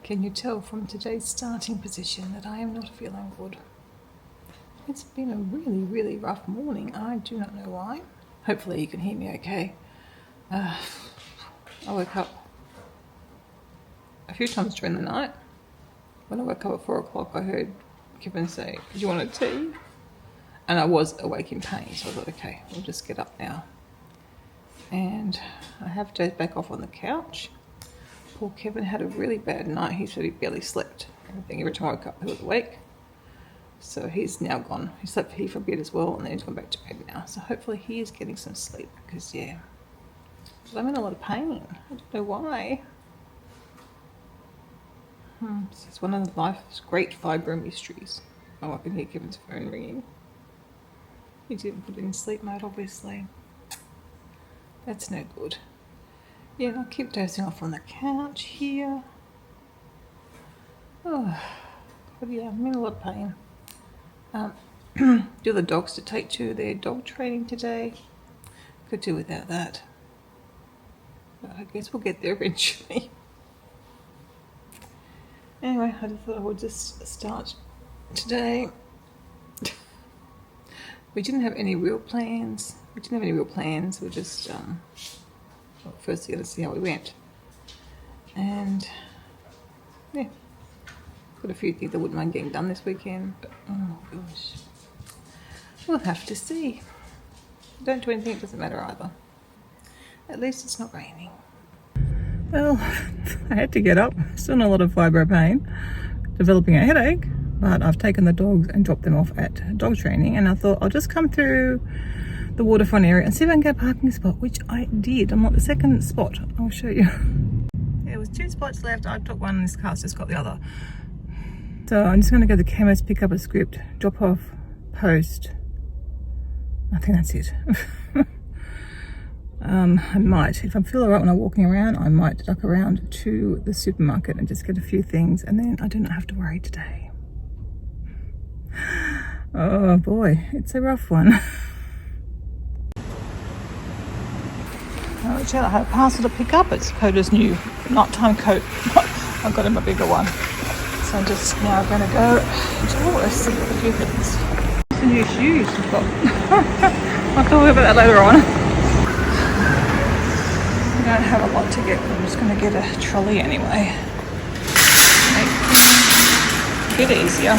Can you tell from today's starting position that I am not feeling good? It's been a really, really rough morning. I do not know why. Hopefully you can hear me okay. I woke up a few times during the night. When I woke up at 4 o'clock, I heard Kevin say, "Do you want a tea?" And I was awake in pain, so I thought, okay, we'll just get up now. And I have dozed back off on the couch. Poor Kevin had a really bad night. He said he barely slept. Every time I woke up, he was awake. So he's now gone. He slept here for a bit as well, and then he's gone back to bed now. So hopefully he is getting some sleep, because but I'm in a lot of pain. I don't know why. This is one of life's great fibro mysteries. Oh, I can hear Kevin's phone ringing. He didn't put it in sleep mode, obviously. That's no good. Yeah, and I'll keep dozing off on the couch here. Oh, but yeah, I'm in a lot of pain. Do the dogs to take to their dog training today. Could do without that. But I guess we'll get there eventually. Anyway, I just thought I would just start today. We didn't have any real plans. We're just, first going to see how we went. And, yeah. Got a few things I wouldn't mind getting done this weekend. But, oh gosh. We'll have to see. Don't do anything, it doesn't matter either. At least it's not raining. Well, I had to get up. Still in a lot of fibro pain. Developing a headache. But I've taken the dogs and dropped them off at dog training, and I thought I'll just come through the waterfront area and see if I can get a parking spot, which I did. I'm at the second spot. I'll show you. There was 2 spots left. I took one and this car's just got the other. So I'm just going to go to the chemist, pick up a script, drop off, post. I think that's it. I might, if I feel alright when I'm walking around, I might duck around to the supermarket and just get a few things, and then I do not have to worry today. Oh boy, it's a rough one. I had a parcel to pick up. It's Coda's new nighttime coat. I got him a bigger one. So I'm just now going to go to see a few things. The new shoes I've got. I'll talk about that later on. I don't have a lot to get, but I'm just going to get a trolley anyway. Make it a bit easier.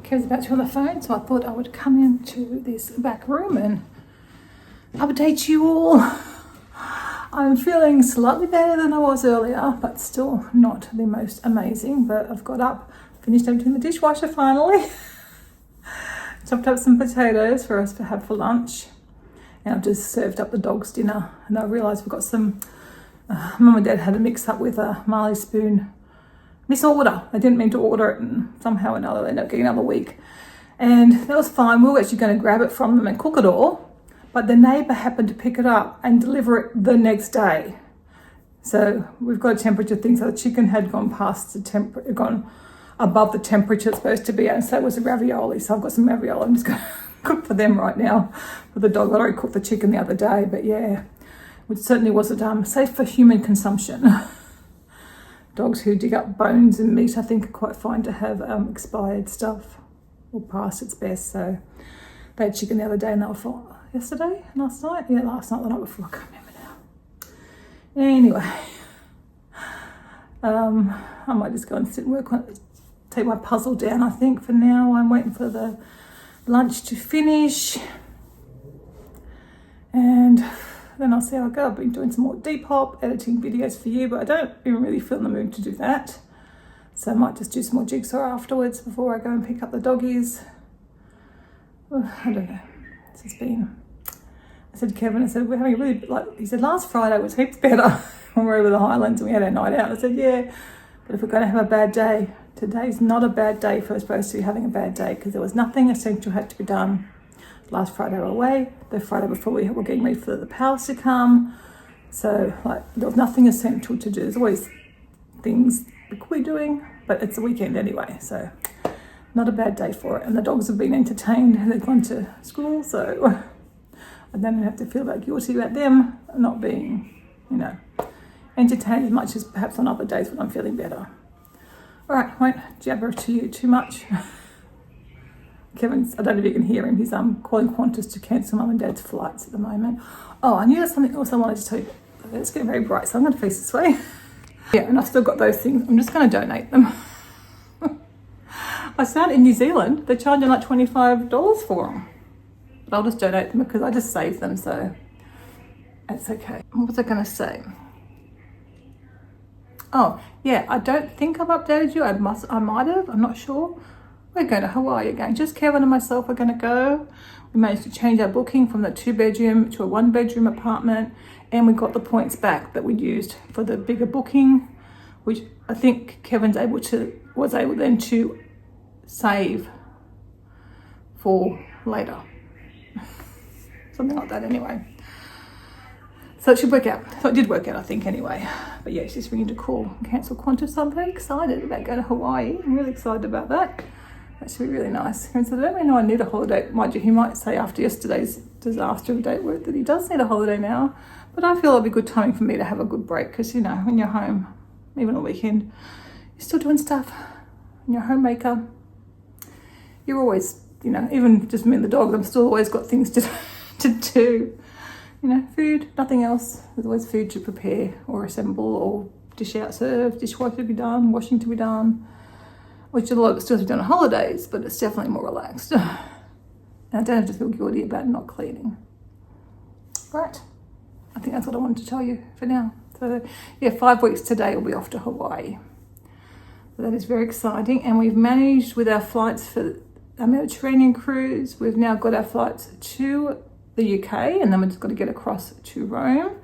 Kev's about to on the phone, so I thought I would come into this back room and update you all. I'm feeling slightly better than I was earlier, but still not the most amazing. But I've got up, finished emptying the dishwasher finally. Chopped up some potatoes for us to have for lunch. And I've just served up the dog's dinner. And I realised we've got some, Mum and Dad had a mix up with a Marley spoon misorder. They didn't mean to order it, and somehow or another they ended up getting another week. And that was fine. We were actually going to grab it from them and cook it all. But the neighbour happened to pick it up and deliver it the next day. So we've got a temperature thing. So the chicken had gone past the gone above the temperature it's supposed to be at, and so was the ravioli. So I've got some ravioli. I'm just going to cook for them right now. For the dog, I already cooked the chicken the other day, but yeah, it certainly wasn't safe for human consumption. Dogs who dig up bones and meat, I think, are quite fine to have expired stuff or past its best. So they had chicken the other day, and they were fine. Yesterday? Last night? Yeah, last night, the night before. I can't remember now. Anyway, I might just go and sit and work on it. Take my puzzle down, I think, for now. I'm waiting for the lunch to finish. And then I'll see how I go. I've been doing some more Depop, editing videos for you, but I don't even really feel in the mood to do that. So I might just do some more jigsaw afterwards before I go and pick up the doggies. Oh, I don't know. It's been, I said to Kevin, I said, we're having a really, he said, last Friday was heaps better when we were over the Highlands and we had our night out. I said, yeah, but if we're going to have a bad day, today's not a bad day for us supposed to be having a bad day, because there was nothing essential had to be done. Last Friday we were away, the Friday before we were getting ready for the pals to come. So there was nothing essential to do. There's always things we could be doing, but it's a weekend anyway, so not a bad day for it. And the dogs have been entertained. They've gone to school, so I don't have to feel that guilty about them not being, entertained as much as perhaps on other days when I'm feeling better. All right, I won't jabber to you too much. Kevin's, I don't know if you can hear him, he's calling Qantas to cancel Mum and Dad's flights at the moment. Oh, I knew there's something else I wanted to tell you. It's getting very bright, so I'm going to face this way. Yeah, and I've still got those things. I'm just going to donate them. I found in New Zealand, they're charging like $25 for them. But I'll just donate them because I just saved them, so it's okay. What was I going to say? Oh, yeah, I don't think I've updated you. I might have, I'm not sure. We're going to Hawaii again. Just Kevin and myself are going to go. We managed to change our booking from the 2-bedroom to a 1-bedroom apartment, and we got the points back that we'd used for the bigger booking, which I think Kevin's was able then to save for later. Something like that anyway. So it should work out. So it did work out, I think, anyway. But yeah, she's ringing to call and cancel Qantas. So I'm very excited about going to Hawaii. I'm really excited about that. That should be really nice. And so I don't really know I need a holiday. Mind you, he might say after yesterday's disaster of date work that he does need a holiday now. But I feel it'll be good timing for me to have a good break, because, when you're home, even on a weekend, you're still doing stuff. And you're a homemaker. You're always, even just me and the dog, I've still always got things to do. Food, nothing else. There's always food to prepare or assemble or dish out serve, dishwasher to be done, washing to be done, which a lot of it still has to be done on holidays, but it's definitely more relaxed. And I don't have to feel guilty about not cleaning. Right. I think that's what I wanted to tell you for now. So yeah, 5 weeks today we'll be off to Hawaii. So that is very exciting. And we've managed with our flights for our Mediterranean cruise. We've now got our flights to the UK, and then we've just got to get across to Rome.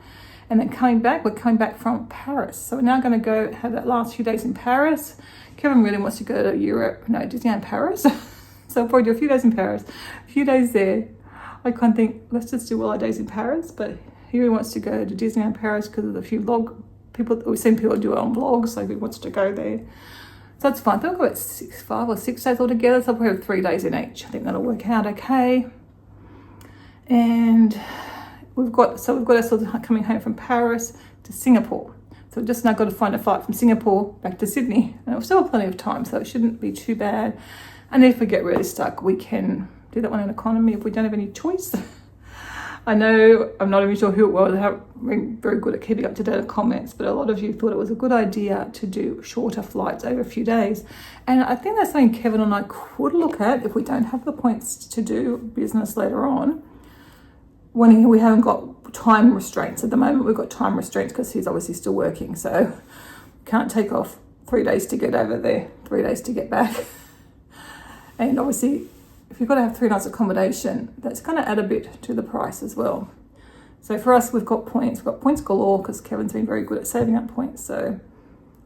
And then we're coming back from Paris. So we're now going to go have that last few days in Paris. Kevin really wants to go to Disneyland Paris. So I'll probably do a few days in Paris, a few days there. I kind of think, let's just do all our days in Paris. But he really wants to go to Disneyland Paris because of the few we've seen people do it on vlogs, so he wants to go there. So that's fine. I think we've got 5 or 6 days altogether. So I'll probably have 3 days in each. I think that'll work out okay. And we've got ourselves coming home from Paris to Singapore. So we've just now got to find a flight from Singapore back to Sydney. And we've still have plenty of time, so it shouldn't be too bad. And if we get really stuck, we can do that one in economy if we don't have any choice. I know I'm not even sure who it was. I haven't been very good at keeping up to date on comments, but a lot of you thought it was a good idea to do shorter flights over a few days. And I think that's something Kevin and I could look at if we don't have the points to do business later on. When we haven't got time restraints. At the moment, we've got time restraints because he's obviously still working. So can't take off 3 days to get over there, 3 days to get back. And obviously, if you've got to have 3 nights accommodation, that's going to add a bit to the price as well. So for us, we've got points galore because Kevin's been very good at saving up points. So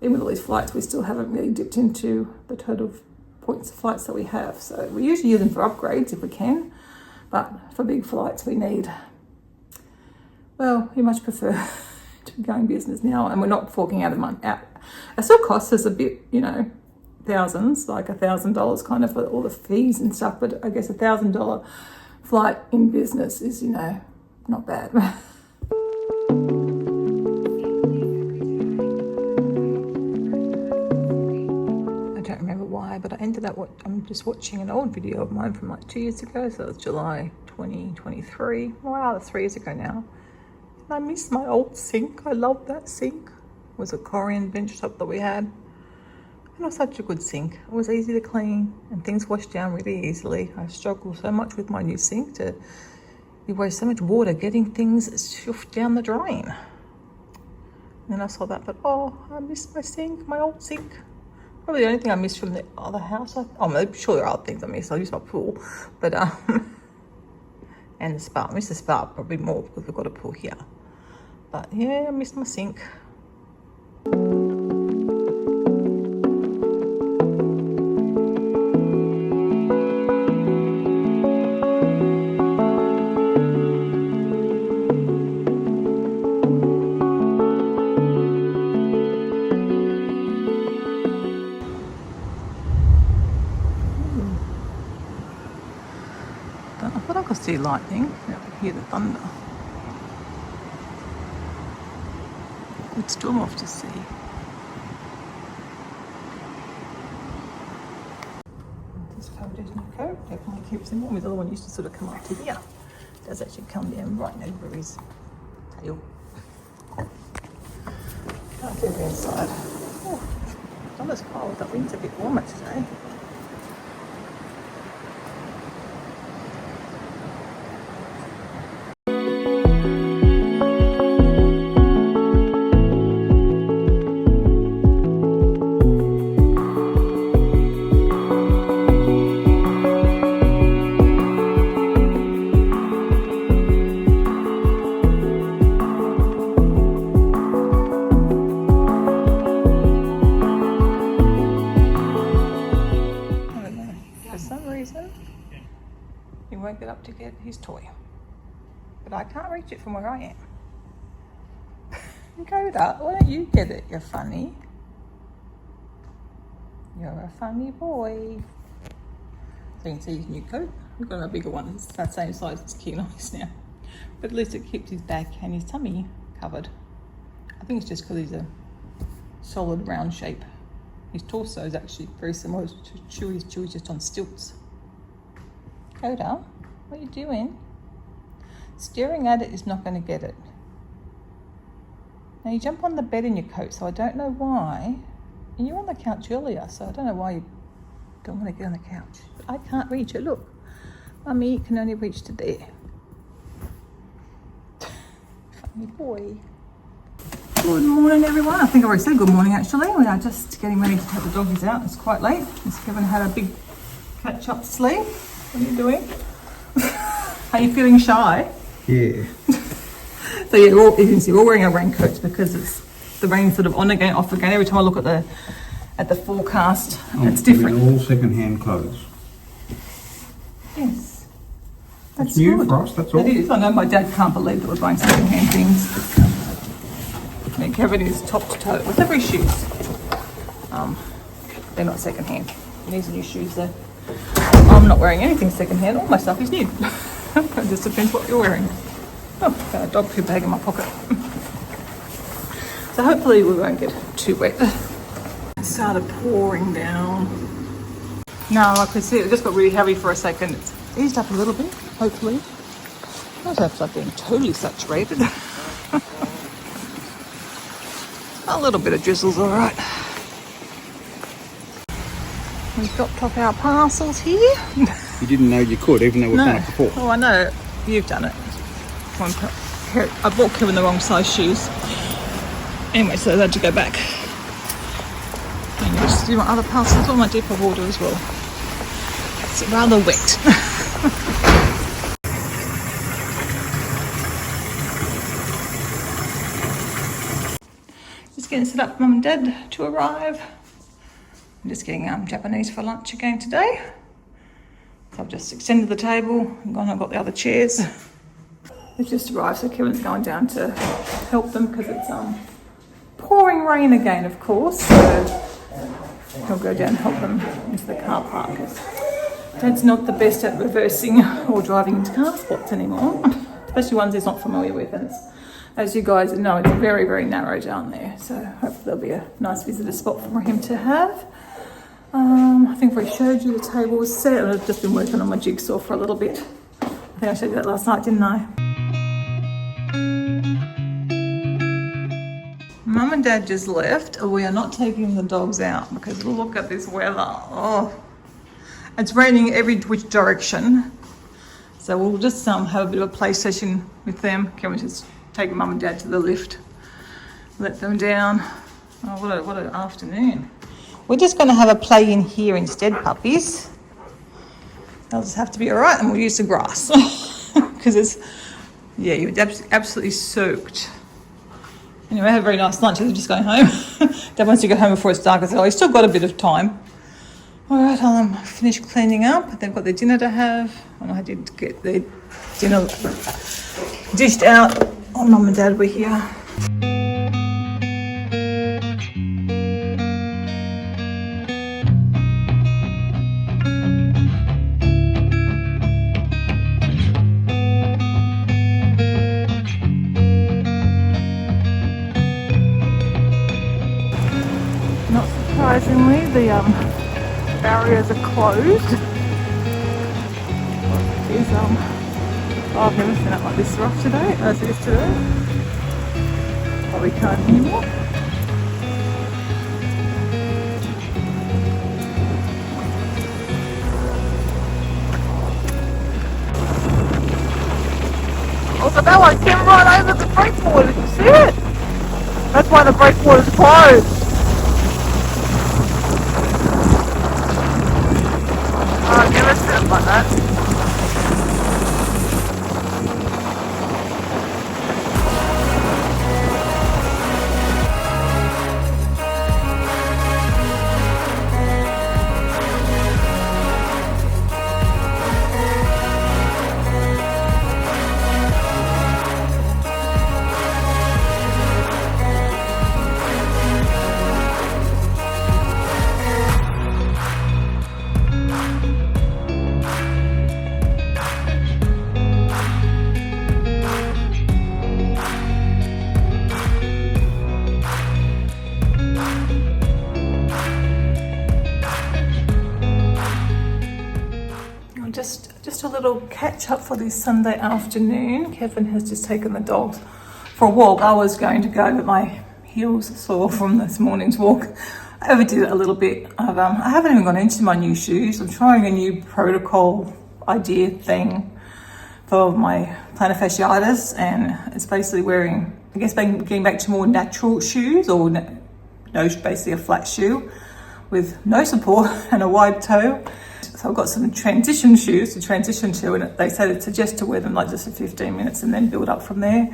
even with all these flights, we still haven't really dipped into the total points of flights that we have. So we usually use them for upgrades if we can, but for big flights we need, well, we much prefer to be going business now, and we're not forking out of money. It still costs us a bit, you know, thousands, like $1,000 kind of for all the fees and stuff, but I guess $1,000 flight in business is, you know, not bad. I don't remember why, but I ended up I'm just watching an old video of mine from like 2 years ago, so it's July 2023. Wow, that's 3 years ago now. And I miss my old sink. I love that sink. It was a Korean bench top that we had. And it was such a good sink. It was easy to clean and things washed down really easily. I struggle so much with my new sink you waste so much water getting things shoved down the drain. And then I saw that, but oh, I miss my sink, my old sink. Probably the only thing I miss from the other house. I'm sure there are other things I miss. I use my pool, but and the spa. I miss the spa probably more because we've got a pool here. But yeah, I miss my sink. I thought I could see lightning. I could hear the thunder. It's storm off to sea. This coat is new coat. Definitely keeps him warm. His other one used to sort of come up to here. It does actually come down right over his tail. Can't get inside. Oh, it's almost cold. That wind's a bit warmer today. He won't get up to get his toy. But I can't reach it from where I am. Coda, why don't you get it, you're funny. You're a funny boy. So you can see his new coat. We've got a bigger one, it's that same size as Kenai's now. But at least it keeps his back and his tummy covered. I think it's just because he's a solid round shape. His torso is actually very similar to Chewy's. Chewy's just on stilts. Coda, what are you doing? Staring at it is not going to get it. Now you jump on the bed in your coat, so I don't know why. And you were on the couch earlier, so I don't know why you don't want to get on the couch. But I can't reach it, look. Mummy can only reach to there. Funny boy. Good morning, everyone. I think I already said good morning, actually. We are just getting ready to take the doggies out. It's quite late. Miss Kevin had a big catch-up sleep. What are you doing? Are you feeling shy? Yeah. So yeah, you can see we're all wearing our raincoats because it's the rain sort of on again, off again. Every time I look at the forecast, it's different. All second-hand clothes. Yes. That's new good. For us, that's all. It is. I know my dad can't believe that we're buying second-hand things. I mean, Kevin is top to toe with every shoes. They're not second-hand. These are new shoes though. I'm not wearing anything second-hand. All my stuff is new. It just depends what you're wearing. Oh, got a dog poo bag in my pocket. So hopefully we won't get too wet. It started pouring down. No, I could see it just got really heavy for a second. It's eased up a little bit, hopefully. Not have like being totally saturated. A little bit of drizzle's all right. We've dropped off our parcels here. You didn't know you could, even though we've done it before. Oh, I know. You've done it. I bought Kevin the wrong size shoes. Anyway, so I had to go back. And just do my other parcels on my deeper water as well. It's rather wet. Just getting set up for Mum and Dad to arrive. I'm just getting Japanese for lunch again today. So I've just extended the table and got the other chairs. They've just arrived, so Kevin's going down to help them because it's pouring rain again, of course. So he'll go down and help them into the car park. Dad's not the best at reversing or driving into car spots anymore, especially ones he's not familiar with. And it's, as you guys know, it's very, very narrow down there. So hopefully there'll be a nice visitor spot for him to have. I think I showed you the table was set. I've just been working on my jigsaw for a little bit. I think I showed you that last night, didn't I? Mum and Dad just left. We are not taking the dogs out because look at this weather. Oh, it's raining every which direction. So we'll just have a bit of a play session with them. Can we just take Mum and Dad to the lift, let them down? Oh, what an afternoon. We're just going to have a play in here instead, puppies. They'll just have to be all right, and we'll use the grass because it's, yeah, you're absolutely soaked. Anyway, I had a very nice lunch. I'm just going home. Dad wants to get home before it's dark. I said, oh, he's still got a bit of time. All right, I'll finish cleaning up. They've got their dinner to have, and I did get their dinner dished out. Oh, Mum and Dad were here. Surprisingly, the barriers are closed. I've never seen it like this rough today, as it is today. Probably can't anymore. Oh, so that one came right over the breakwater. Did you see it? That's why the breakwater's closed. I've never seen it like that. Just a little catch up for this Sunday afternoon. Kevin has just taken the dogs for a walk. I was going to go, but my heels are sore from this morning's walk. I overdid it a little bit. I haven't even gone into my new shoes. I'm trying a new protocol idea thing for my plantar fasciitis, and it's basically wearing, I guess, getting back to more natural shoes, or basically a flat shoe with no support and a wide toe. So I've got some transition shoes to transition to, and they suggest to wear them like just for 15 minutes and then build up from there.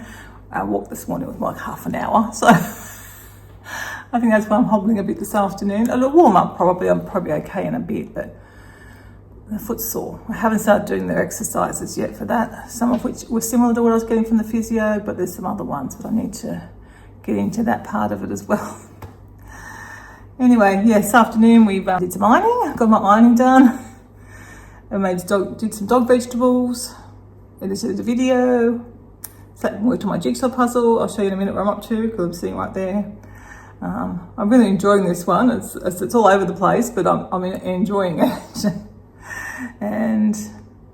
Our walk this morning was like half an hour, so I think that's why I'm hobbling a bit this afternoon. A little warm up probably, I'm probably okay in a bit, but the foot's sore. I haven't started doing their exercises yet for that, some of which were similar to what I was getting from the physio, but there's some other ones, but I need to get into that part of it as well. Anyway, yeah, this afternoon we did some ironing, got my ironing done. I did some dog vegetables, edited a video, worked on my jigsaw puzzle. I'll show you in a minute where I'm up to because I'm sitting right there. I'm really enjoying this one. It's all over the place, but I'm enjoying it. And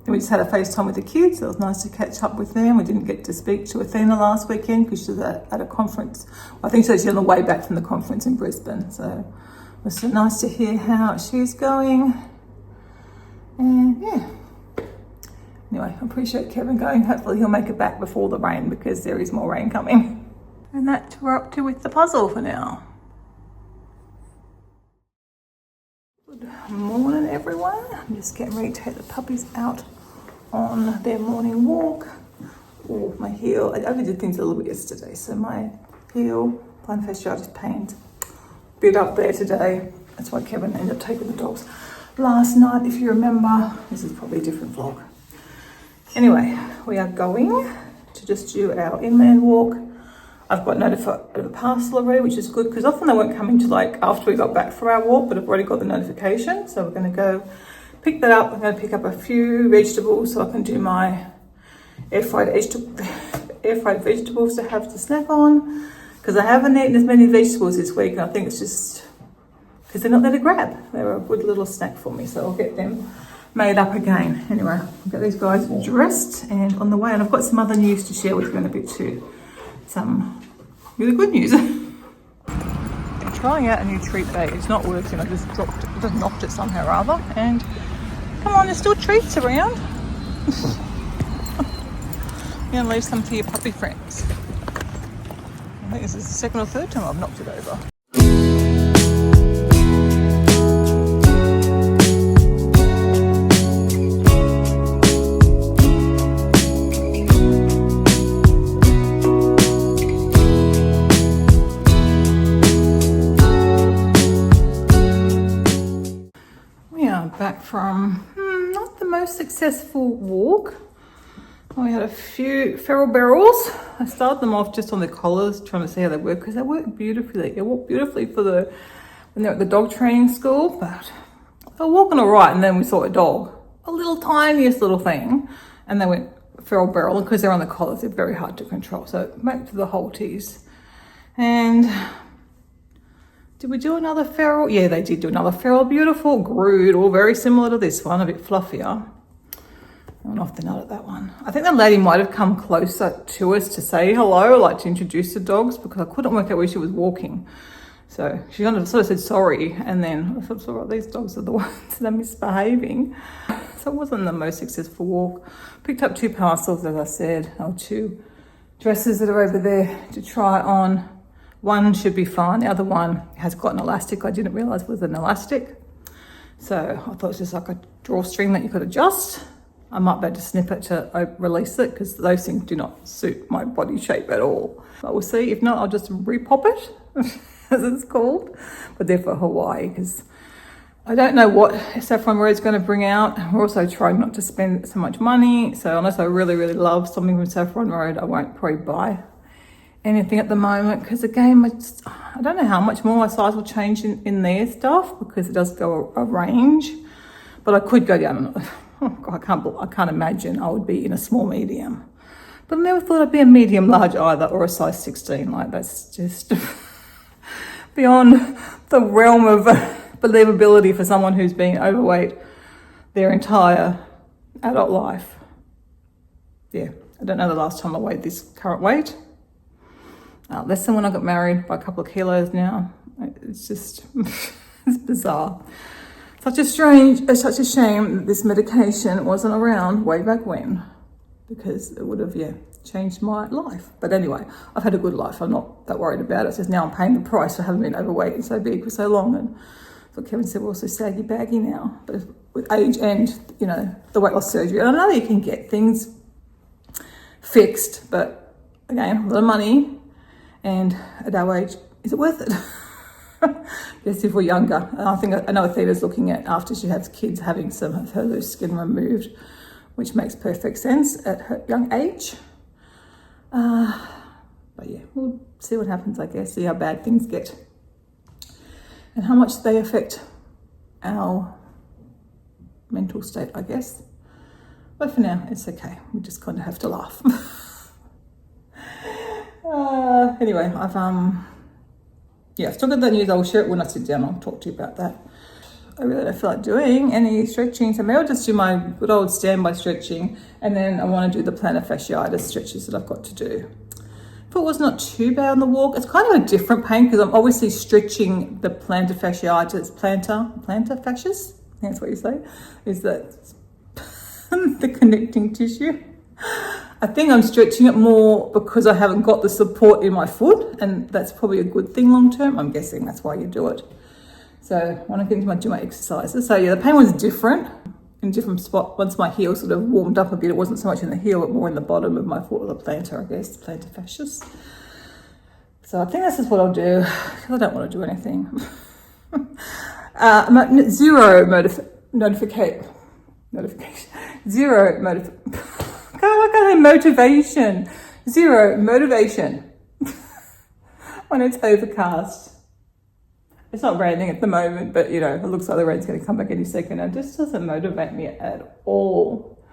we just had a FaceTime with the kids. It was nice to catch up with them. We didn't get to speak to Athena last weekend because she was at a conference. I think she's on the way back from the conference in Brisbane. So it was nice to hear how she's going. And yeah. Anyway, I appreciate Kevin going. Hopefully he'll make it back before the rain because there is more rain coming. And that's what we're up to with the puzzle for now. Good morning, everyone. I'm just getting ready to take the puppies out on their morning walk. Oh, my heel. I overdid things a little bit yesterday, so my heel, plantar fasciitis pains, bit up there today. That's why Kevin ended up taking the dogs last night, if you remember. This is probably a different vlog. Anyway, we are going to just do our inland walk. I've got notified of a parcel already, which is good because often they won't come into like after we got back from our walk, but I've already got the notification. So we're going to go pick that up. I'm going to pick up a few vegetables so I can do my air fried vegetables to have to snack on, because I haven't eaten as many vegetables this week, and I think it's just because they're not there to grab. They're a good little snack for me, so I'll get them made up again. Anyway, I've got these guys dressed and on the way, and I've got some other news to share with you in a bit too. Some really good news. I'm trying out a new treat bag. It's not working. I just knocked it somehow or other. And come on, there's still treats around. You're gonna leave some for your puppy friends. I think this is the second or third time I've knocked it over. Back from not the most successful walk. We had a few feral barrels. I started them off just on the collars, trying to see how they work, because they work beautifully. They walk beautifully for when they're at the dog training school, but they were walking all right, and then we saw a dog, a little tiniest little thing, and they went feral barrel, and because they're on the collars, they're very hard to control. So back to the halties. And did we do another feral? Yeah, they did do another feral. Beautiful, grued, all very similar to this one, a bit fluffier. I went off the nut at that one. I think the lady might have come closer to us to say hello, like to introduce the dogs, because I couldn't work out where she was walking. So she kind of sort of said sorry, and then I thought, all right, these dogs are the ones that are misbehaving. So it wasn't the most successful walk. Picked up 2 parcels, as I said, or 2 dresses that are over there to try on. One should be fine. The other one has got an elastic. I didn't realise was an elastic. So I thought it was just like a drawstring that you could adjust. I might be able to snip it to release it, because those things do not suit my body shape at all. But we'll see. If not, I'll just repop it, as it's called. But they're for Hawaii, because I don't know what Saffron Road's going to bring out. We're also trying not to spend so much money. So unless I really, really love something from Saffron Road, I won't probably buy anything at the moment, because again, I don't know how much more my size will change in their stuff, because it does go a range. But I could go down. I can't imagine I would be in a small medium. But I never thought I'd be a medium large either, or a size 16. Like, that's just beyond the realm of believability for someone who's been overweight their entire adult life. Yeah, I don't know the last time I weighed this current weight. Less than when I got married by a couple of kilos now. It's just, it's bizarre. Such a shame that this medication wasn't around way back when, because it would have, changed my life. But anyway, I've had a good life. I'm not that worried about it. It's just now I'm paying the price for having been overweight and so big for so long. And so Kevin said, we're also saggy baggy now. But with age and, the weight loss surgery, and I know you can get things fixed, but again, a lot of money. And at our age, is it worth it? Yes, if we're younger. And I know Athena's looking at, after she has kids, having some of her loose skin removed, which makes perfect sense at her young age. But yeah, we'll see what happens, I guess, see how bad things get and how much they affect our mental state, I guess. But for now, it's okay. We just kind of have to laugh. Anyway, I've still got that news. I'll share it when I sit down. I'll talk to you about that. I really don't feel like doing any stretching. So maybe I'll just do my good old standby stretching, and then I want to do the plantar fasciitis stretches that I've got to do. Foot was not too bad on the walk. It's kind of a different pain because I'm obviously stretching the plantar fasciitis, plantar fasciitis, I think that's what you say, is that the connecting tissue. I think I'm stretching it more because I haven't got the support in my foot, and that's probably a good thing long term. I'm guessing that's why you do it. So when I get into do my exercises, so yeah, the pain was different in a different spot. Once my heel sort of warmed up a bit, it wasn't so much in the heel, but more in the bottom of my foot, or the plantar, I guess, plantar fasciitis. So I think that's just what I'll do, because I don't want to do anything. Zero motivation. Zero motivation when it's overcast. It's not raining at the moment, but you know, it looks like the rain's going to come back any second. It just doesn't motivate me at all.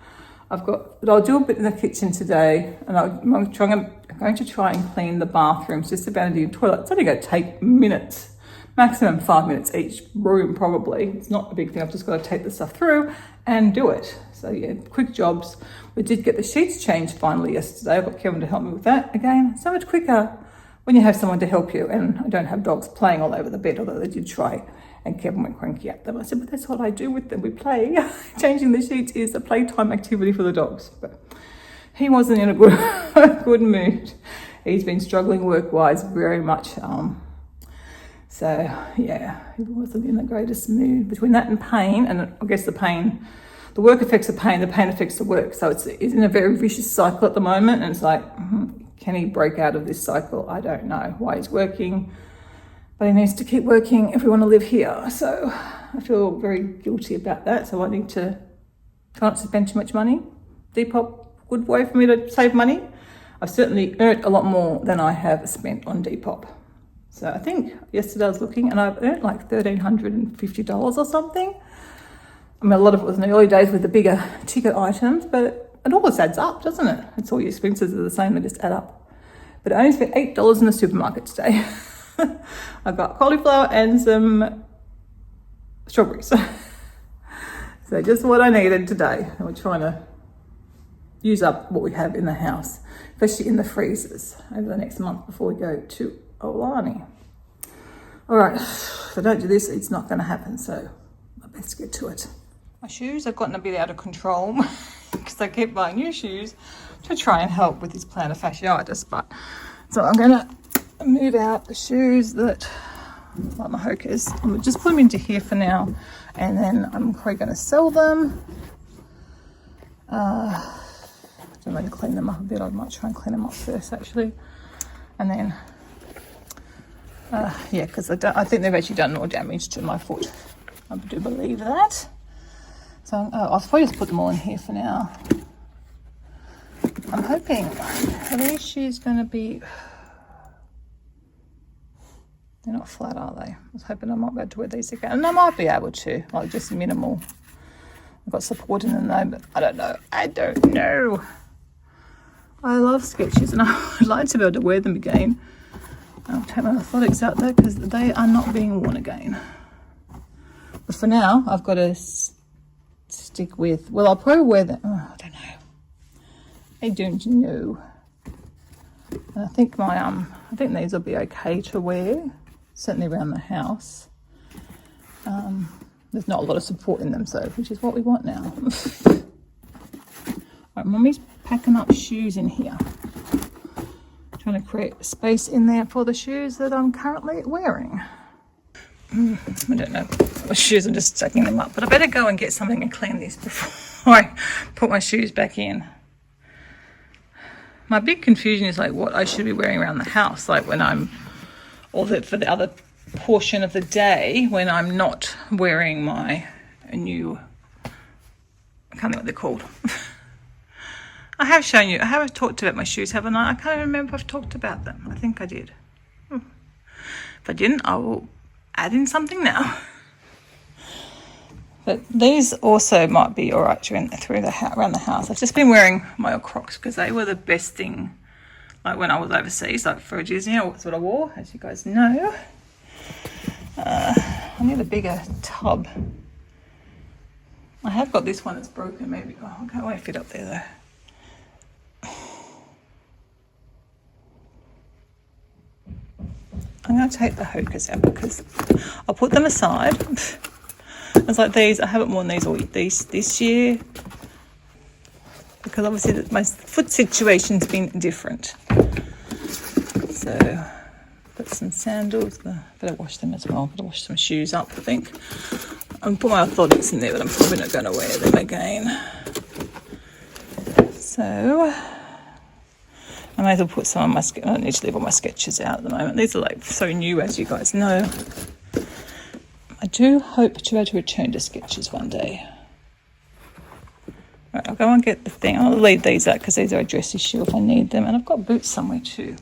But I'll do a bit in the kitchen today, and I'm going to try and clean the bathrooms, just about to do the toilet. It's only going to take minutes, maximum 5 minutes each room probably. It's not a big thing. I've just got to take the stuff through and do it. So yeah, quick jobs. We did get the sheets changed finally yesterday. I got Kevin to help me with that. Again, so much quicker when you have someone to help you, and I don't have dogs playing all over the bed, although they did try, and Kevin went cranky at them. I said, but that's what I do with them. We play. Changing the sheets is a playtime activity for the dogs. But he wasn't in a good mood. He's been struggling work-wise very much. So yeah, he wasn't in the greatest mood. Between that and pain, and I guess the work affects the pain affects the work. So it's in a very vicious cycle at the moment, and it's like, can he break out of this cycle? I don't know why he's working, but he needs to keep working if we want to live here. So I feel very guilty about that. So I need to try not to spend too much money. Depop, good way for me to save money. I've certainly earned a lot more than I have spent on Depop. So I think yesterday I was looking, and I've earned like $1,350 or something. I mean, a lot of it was in the early days with the bigger ticket items, but it always adds up, doesn't it? It's all your expenses are the same, they just add up. But I only spent $8 in the supermarket today. I got cauliflower and some strawberries. So just what I needed today. And we're trying to use up what we have in the house, especially in the freezers, over the next month before we go to Olani. All right, if I don't do this, it's not going to happen. So I best get to it. My shoes have gotten a bit out of control because I keep buying new shoes to try and help with this plantar fasciitis. But so I'm going to move out the shoes that, like my Hokas. I'm going to just put them into here for now, and then I'm probably going to sell them. I'm going to clean them up a bit. I might try and clean them up first, actually, and then yeah, because I think they've actually done more damage to my foot. I do believe that. So I'll probably just put them all in here for now. I'm hoping, are these shoes going to be, they're not flat, are they? I was hoping I might be able to wear these again. And I might be able to, like just minimal. I've got support in them though, but I don't know. I love Skechers, and I would like to be able to wear them again. I'll take my orthotics out though, because they are not being worn again. But for now, I've got to stick with, well, I'll probably wear them. Oh, I don't know. I don't know. And I think I think these will be okay to wear, certainly around the house. There's not a lot of support in them, so which is what we want now. All right, Mummy's packing up shoes in here. Trying to create space in there for the shoes that I'm currently wearing. I don't know what shoes, I'm just stacking them up, but I better go and get something and clean this before I put my shoes back in. My big confusion is like what I should be wearing around the house, like when I'm, or for the other portion of the day when I'm not wearing my new, I can't think what they're called. I have shown you, I have talked about my shoes, haven't I? I can't remember if I've talked about them. I think I did. If I didn't, I will add in something now. But these also might be all right around the house. I've just been wearing my old Crocs because they were the best thing, like when I was overseas, like for Disney, that's what I wore, as you guys know. I need a bigger tub. I have got this one that's broken, maybe. Oh, I can't wait to fit up there though. I'm going to take the hokers out because I'll put them aside. It's like these, I haven't worn these all this year because obviously my foot situation's been different. So, put some sandals, better wash them as well, better wash some shoes up, I think. I'll put my orthotics in there, but I'm probably not going to wear them again. So, I may as well put some of my, I don't need to leave all my sketches out at the moment. These are like so new, as you guys know. I do hope to be able to return to sketches one day. Right, I'll go and get the thing. I'll leave these out because these are a dress issue if I need them. And I've got boots somewhere too.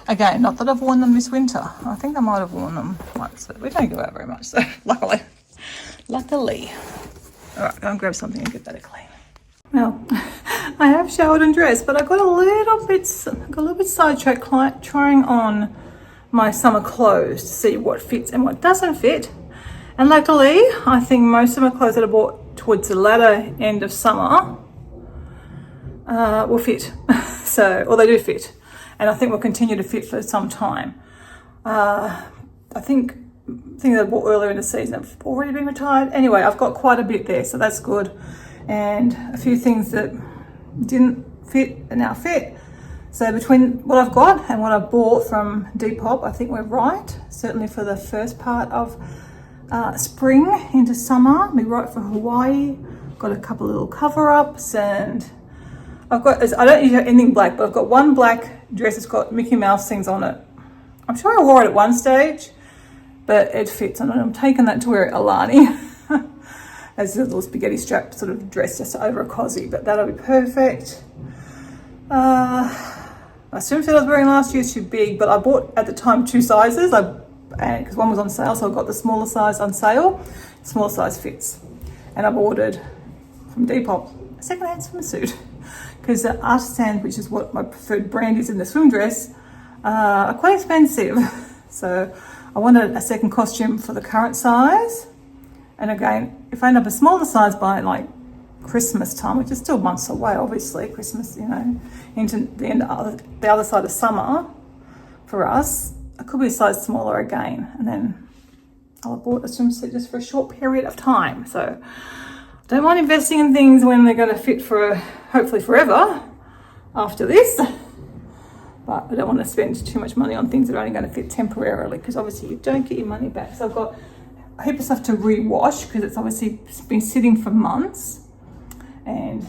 Again, not that I've worn them this winter. I think I might have worn them once, but we don't go out very much, so luckily. All right, go and grab something and get that clean. Well, I have showered and dressed, but I got a little bit sidetracked trying on my summer clothes to see what fits and what doesn't fit. And luckily, I think most of my clothes that I bought towards the latter end of summer will fit. Or they do fit. And I think will continue to fit for some time. I think that I bought earlier in the season have already been retired. Anyway, I've got quite a bit there, so that's good. And a few things that didn't fit and now fit. So between what I've got and what I've bought from Depop, I think we're right. Certainly for the first part of spring into summer, we're right for Hawaii. Got a couple of little cover-ups, and I don't usually have anything black, but I've got one black dress that's got Mickey Mouse things on it. I'm sure I wore it at one stage, but it fits, and I'm taking that to wear at Alani as a little spaghetti strap sort of dress just over a cozy, but that'll be perfect. My swimsuit I was wearing last year is too big, but I bought at the time 2 sizes because one was on sale, so I got the smaller size on sale. Smaller size fits. And I've ordered from Depop a second-hand swimsuit because the Artisan, which is what my preferred brand is in the swim dress, are quite expensive. So I wanted a second costume for the current size. And again, if I end up a smaller size by like Christmas time, which is still months away, obviously, Christmas, into the other side of summer for us, I could be a size smaller again. And then I'll have bought a swimsuit just for a short period of time. So I don't mind investing in things when they're going to fit for hopefully forever after this. But I don't want to spend too much money on things that are only going to fit temporarily, because obviously you don't get your money back. So I've got a heap of stuff to rewash because it's obviously been sitting for months. And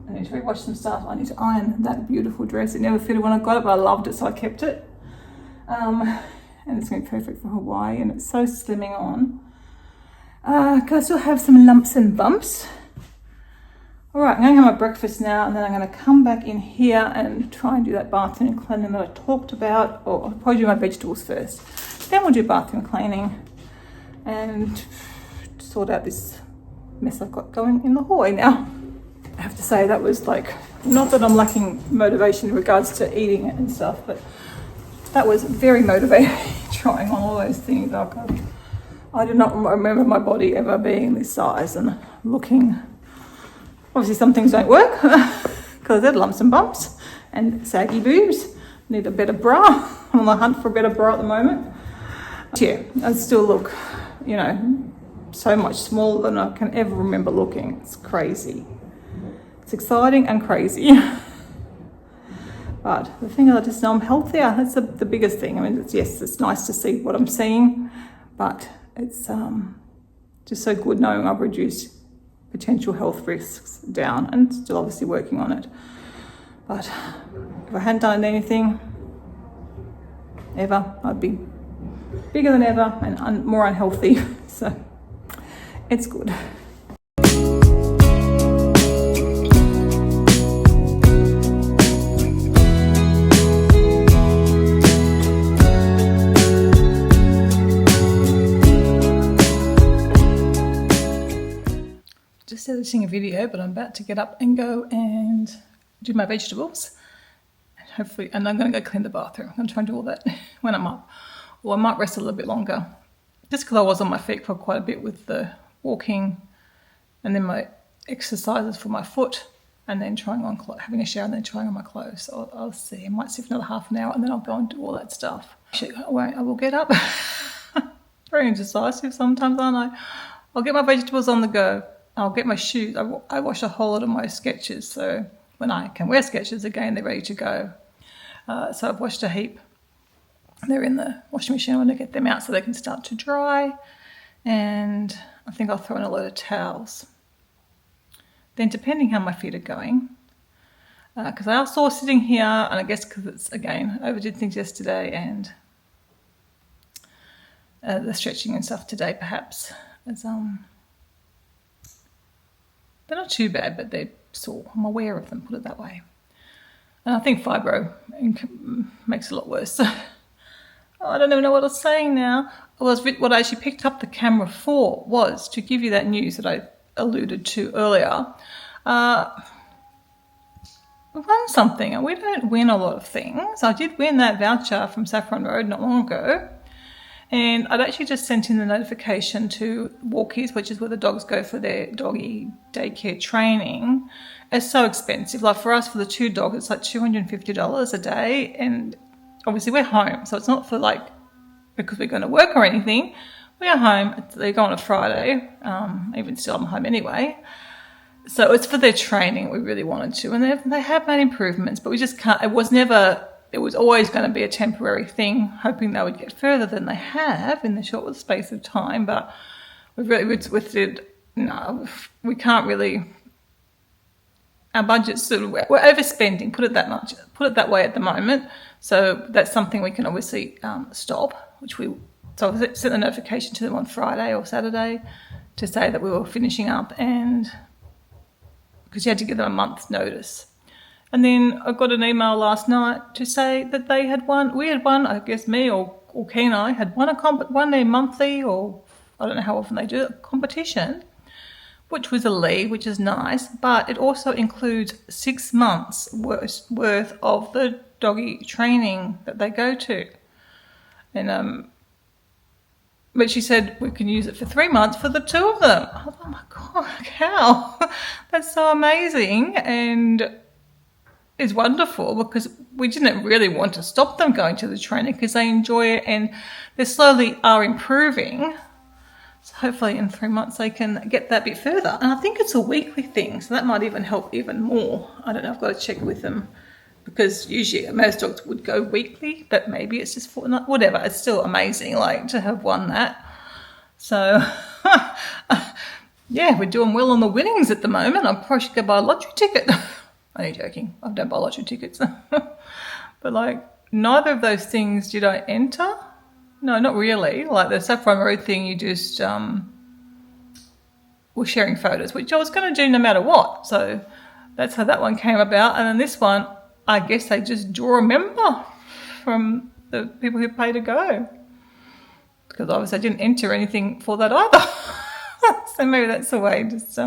I need to rewash some stuff. I need to iron that beautiful dress. It never fitted when I got it, but I loved it, so I kept it. And it's going to be perfect for Hawaii, and it's so slimming on. Can I still have some lumps and bumps? All right, I'm going to have my breakfast now, and then I'm going to come back in here and try and do that bathroom cleaning that I talked about. Or I'll probably do my vegetables first. Then we'll do bathroom cleaning and sort out this mess I've got going in the hallway now. I have to say that was like, not that I'm lacking motivation in regards to eating it and stuff, but that was very motivating, trying on all those things. I do not remember my body ever being this size and looking. Obviously some things don't work because they're lumps and bumps and saggy boobs. Need a better bra. I'm on the hunt for a better bra at the moment. Yeah, I still look, so much smaller than I can ever remember looking. It's crazy. It's exciting and crazy. But the thing is, I just know I'm healthier. That's the biggest thing. I mean, it's nice to see what I'm seeing, but it's just so good knowing I've reduced potential health risks down, and still obviously working on it. But if I hadn't done anything ever, I'd be bigger than ever and more unhealthy. So it's good. Just editing a video, but I'm about to get up and go and do my vegetables, and I'm going to go clean the bathroom. I'm going to try and do all that when I'm up, or I might rest a little bit longer just because I was on my feet for quite a bit with the walking and then my exercises for my foot and then having a shower and then trying on my clothes. So I'll see. I might sit for another half an hour and then I'll go and do all that stuff. Actually, I will get up. Very indecisive sometimes, aren't I? I'll get my vegetables on the go. I'll get my shoes. I wash a whole lot of my Skechers, so when I can wear Skechers again, they're ready to go. So I've washed a heap. They're in the washing machine. I'm going to get them out so they can start to dry. And I think I'll throw in a load of towels. Then depending how my feet are going, because I was sitting here, and I guess because it's, again, I overdid things yesterday and the stretching and stuff today perhaps. They're not too bad, but they're sore. I'm aware of them, put it that way. And I think fibro makes it a lot worse. I don't even know what I was saying now. What I actually picked up the camera for was to give you that news that I alluded to earlier. We won something, and we don't win a lot of things. I did win that voucher from Saffron Road not long ago, and I'd actually just sent in the notification to Walkies, which is where the dogs go for their doggy daycare training. It's so expensive. Like for us, for the 2 dogs, it's like $250 a day, and obviously we're home, so it's not for like because we're going to work or anything. We are home. They go on a Friday. Even still, I'm home anyway. So it's for their training. We really wanted to, and they have made improvements, but we just can't. It was always going to be a temporary thing, hoping they would get further than they have in the short space of time. But we can't really. Our budget's sort of, we're overspending. Put it that way at the moment. So that's something we can obviously stop. So I sent a notification to them on Friday or Saturday to say that we were finishing up, and because you had to give them a month's notice. And then I got an email last night to say that we had won, I guess me or Kenai had won their monthly, or I don't know how often they do it, competition, which was a league, which is nice, but it also includes 6 months worth of the doggy training that they go to. And but she said we can use it for 3 months for the 2 of them. I thought, oh my God, how? That's so amazing. And it's wonderful because we didn't really want to stop them going to the training because they enjoy it and they slowly are improving. So hopefully in 3 months they can get that bit further. And I think it's a weekly thing, so that might even help even more. I don't know, I've got to check with them because usually most dogs would go weekly, but maybe it's just fortnight, whatever. It's still amazing, like, to have won that. So, yeah, we're doing well on the winnings at the moment. I probably should go buy a lottery ticket. I'm only joking. I don't buy lottery tickets. But, like, neither of those things did I enter. No, not really. Like the Saffron Road thing, you just were sharing photos, which I was going to do no matter what. So that's how that one came about. And then this one, I guess they just draw a member from the people who pay to go. Because obviously I didn't enter anything for that either. So maybe that's the way, just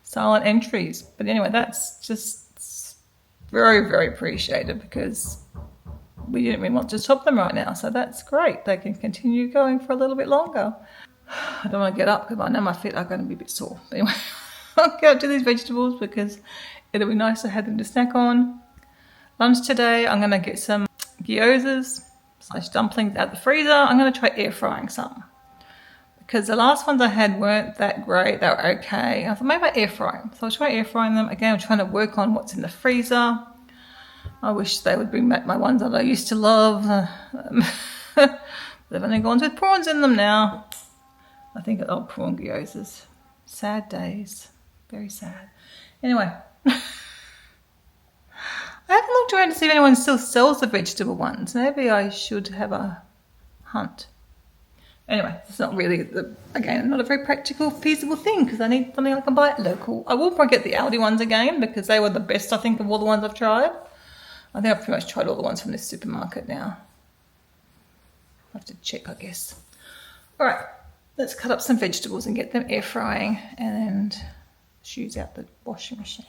silent entries. But anyway, that's just very, very appreciated because we didn't really want to stop them right now. So that's great. They can continue going for a little bit longer. I don't want to get up because I know my feet are going to be a bit sore. But anyway, I'll go to these vegetables because it'll be nice to have them to snack on. Lunch today, I'm going to get some gyozas / dumplings out the freezer. I'm going to try air frying some because the last ones I had weren't that great. They were okay. I thought maybe I'll air fry them. So I'll try air frying them. Again, I'm trying to work on what's in the freezer. I wish they would bring back my ones that I used to love. They've only gone with prawns in them now. I think prawn gyozas. Sad days. Very sad. Anyway. I haven't looked around to see if anyone still sells the vegetable ones. Maybe I should have a hunt. Anyway, it's not really, again, not a very practical, feasible thing because I need something I can buy local. I will probably get the Aldi ones again because they were the best, I think, of all the ones I've tried. I think I've pretty much tried all the ones from this supermarket now. I'll have to check, I guess. All right, let's cut up some vegetables and get them air frying and shoes out the washing machine.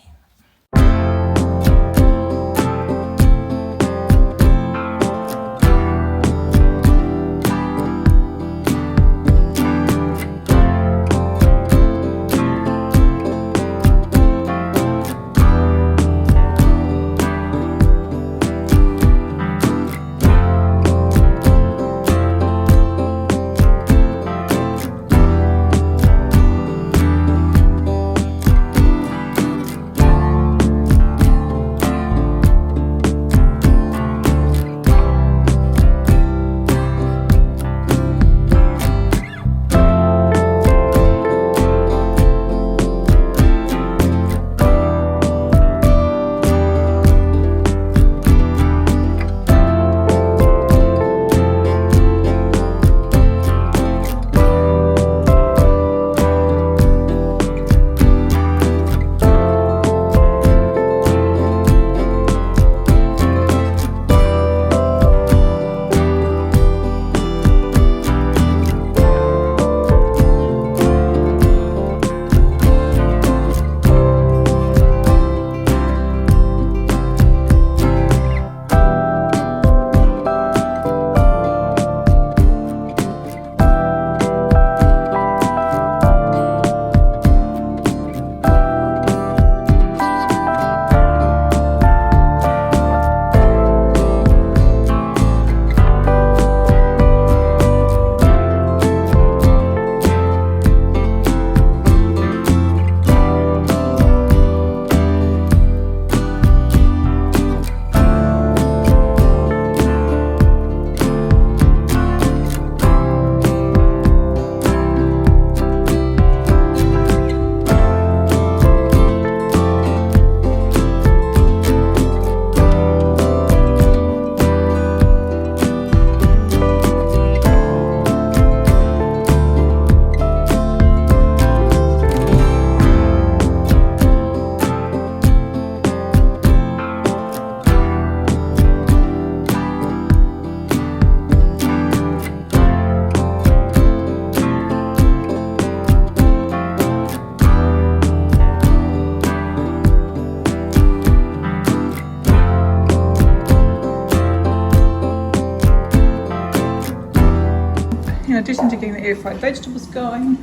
in addition to getting the air fried vegetables going,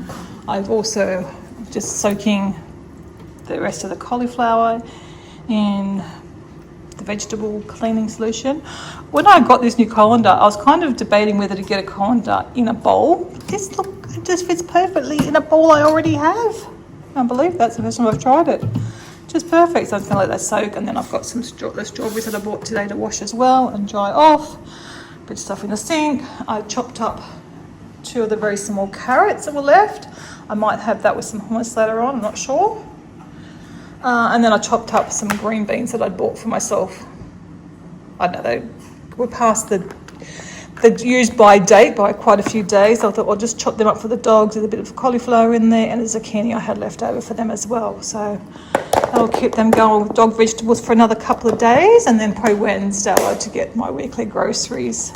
I've also just soaking the rest of the cauliflower in the vegetable cleaning solution. When I got this new colander, I was kind of debating whether to get a colander in a bowl. This, look, it just fits perfectly in a bowl I already have. I can't believe that's the first time I've tried it. Just perfect. So I'm just going to let that soak, and then I've got some the strawberries that I bought today to wash as well and dry off. Put stuff in the sink. I chopped up 2 of the very small carrots that were left. I might have that with some hummus later on, I'm not sure. And then I chopped up some green beans that I'd bought for myself. I don't know, they were past the used by date by quite a few days. I thought I'll just chop them up for the dogs. There's a bit of cauliflower in there and a zucchini I had left over for them as well. So that'll keep them going with dog vegetables for another couple of days, and then probably Wednesday I'll go to get my weekly groceries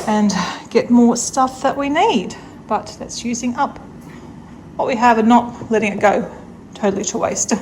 and get more stuff that we need. But that's using up what we have and not letting it go totally to waste.